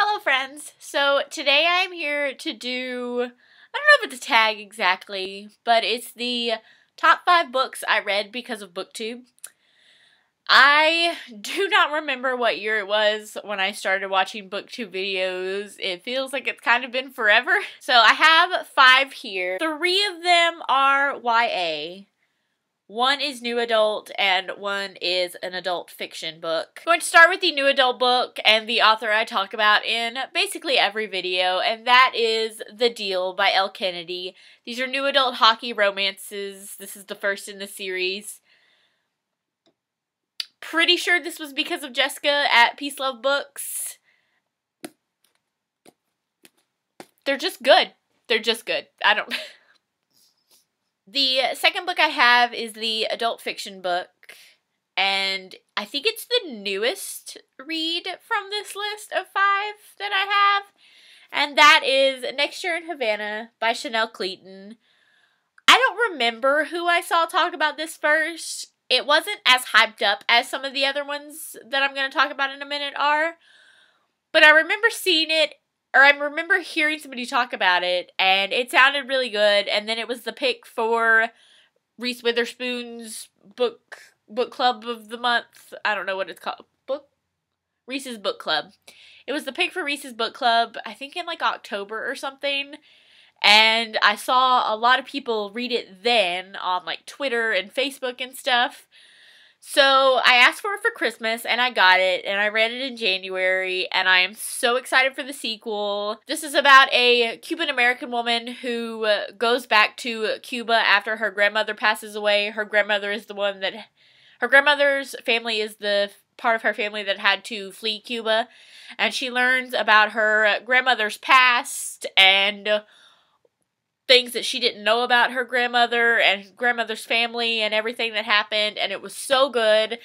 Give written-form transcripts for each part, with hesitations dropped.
Hello friends! So today I'm here to do, I don't know if it's a tag exactly, but it's the top 5 books I read because of Booktube. I do not remember what year it was when I started watching Booktube videos. It feels like it's kind of been forever. So I have 5 here. 3 of them are YA. 1 is new adult, and 1 is an adult fiction book. I'm going to start with the new adult book and the author I talk about in basically every video, and that is The Deal by Elle Kennedy. These are new adult hockey romances. This is the first in the series. Pretty sure this was because of Jessica at Peace Love Books. They're just good. They're just good. I don't... The second book I have is the adult fiction book, and I think it's the newest read from this list of 5 that I have, and that is Next Year in Havana by Chanel Cleeton. I don't remember who I saw talk about this first. It wasn't as hyped up as some of the other ones that I'm going to talk about in a minute are, but I remember seeing it, or I remember hearing somebody talk about it, and it sounded really good, and then it was the pick for Reese Witherspoon's book club of the month. I don't know what it's called. Reese's Book Club. It was the pick for Reese's Book Club, I think in like October or something, and I saw a lot of people read it then on like Twitter and Facebook and stuff. So I asked for it for Christmas, and I got it, and I read it in January, and I am so excited for the sequel. This is about a Cuban-American woman who goes back to Cuba after her grandmother passes away. Her grandmother is the one that... Her grandmother's family is the part of her family that had to flee Cuba, and she learns about her grandmother's past and things that she didn't know about her grandmother and grandmother's family and everything that happened, and it was so good.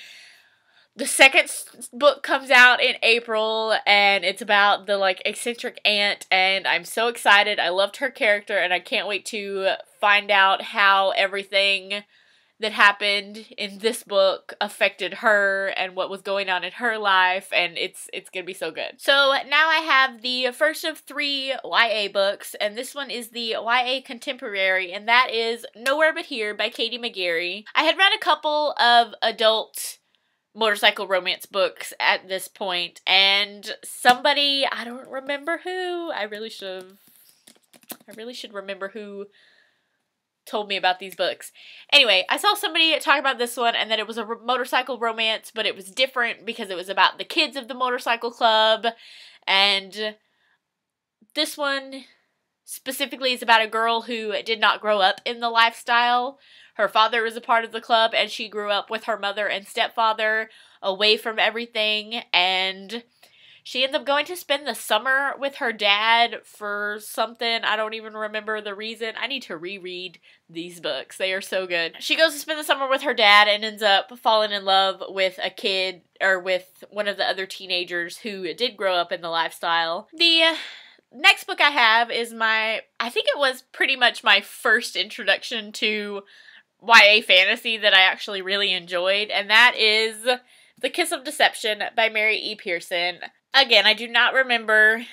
The second book comes out in April, and it's about the like eccentric aunt, and I'm so excited. I loved her character, and I can't wait to find out how everything that happened in this book affected her and what was going on in her life, and it's gonna be so good. So now I have the first of 3 YA books, and this one is the YA contemporary, and that is Nowhere But Here by Katie McGarry. I had read a couple of adult motorcycle romance books at this point, and somebody, I don't remember who, I really should remember who told me about these books. Anyway, I saw somebody talk about this one and that it was a motorcycle romance, but it was different because it was about the kids of the motorcycle club, and this one specifically is about a girl who did not grow up in the lifestyle. Her father was a part of the club, and she grew up with her mother and stepfather away from everything, and she ended up going to spend the summer with her dad for something. I don't even remember the reason. I need to reread these books. They are so good. She goes to spend the summer with her dad and ends up falling in love with a kid, or with one of the other teenagers who did grow up in the lifestyle. The next book I have is I think it was pretty much my first introduction to YA fantasy that I actually really enjoyed, and that is The Kiss of Deception by Mary E. Pearson. Again, I do not remember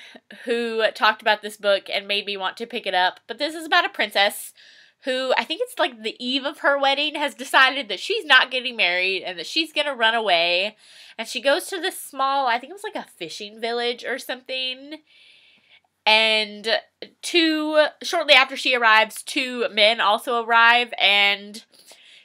who talked about this book and made me want to pick it up, but this is about a princess who, I think it's like the eve of her wedding, has decided that she's not getting married and that she's going to run away. And she goes to this small, I think it was like a fishing village or something. And shortly after she arrives, 2 men also arrive, and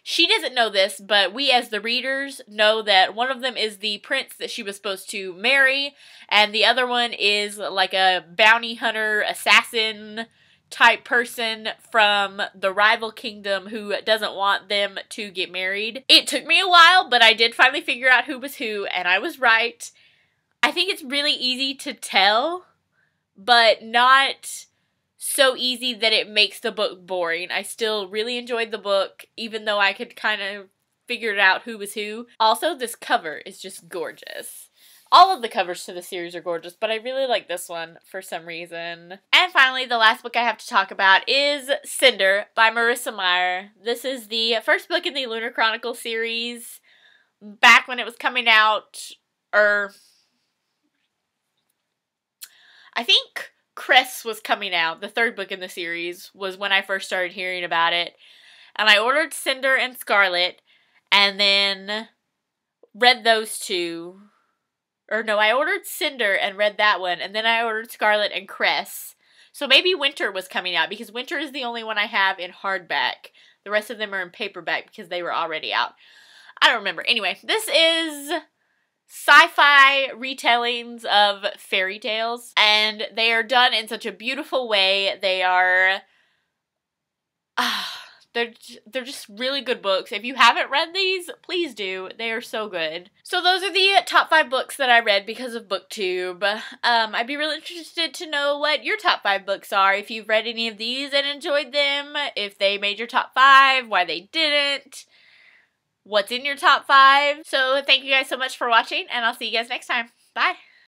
she doesn't know this, but we as the readers know that one of them is the prince that she was supposed to marry, and the other one is like a bounty hunter, assassin type person from the rival kingdom who doesn't want them to get married. It took me a while, but I did finally figure out who was who, and I was right. I think it's really easy to tell, but not so easy that it makes the book boring. I still really enjoyed the book, even though I could kind of figure out who was who. Also, this cover is just gorgeous. All of the covers to the series are gorgeous, but I really like this one for some reason. And finally, the last book I have to talk about is Cinder by Marissa Meyer. This is the first book in the Lunar Chronicle series. Back when it was coming out, or I think Cress was coming out. The third book in the series was when I first started hearing about it. And I ordered Cinder and Scarlet and then read those two. Or no, I ordered Cinder and read that one. And then I ordered Scarlet and Cress. So maybe Winter was coming out because Winter is the only one I have in hardback. The rest of them are in paperback because they were already out. I don't remember. Anyway, this is sci-fi retellings of fairy tales. And they are done in such a beautiful way. They are... They're just really good books. If you haven't read these, please do. They are so good. So those are the top 5 books that I read because of Booktube. I'd be really interested to know what your top 5 books are. If you've read any of these and enjoyed them. If they made your top 5. Why they didn't. What's in your top 5. So thank you guys so much for watching. And I'll see you guys next time. Bye.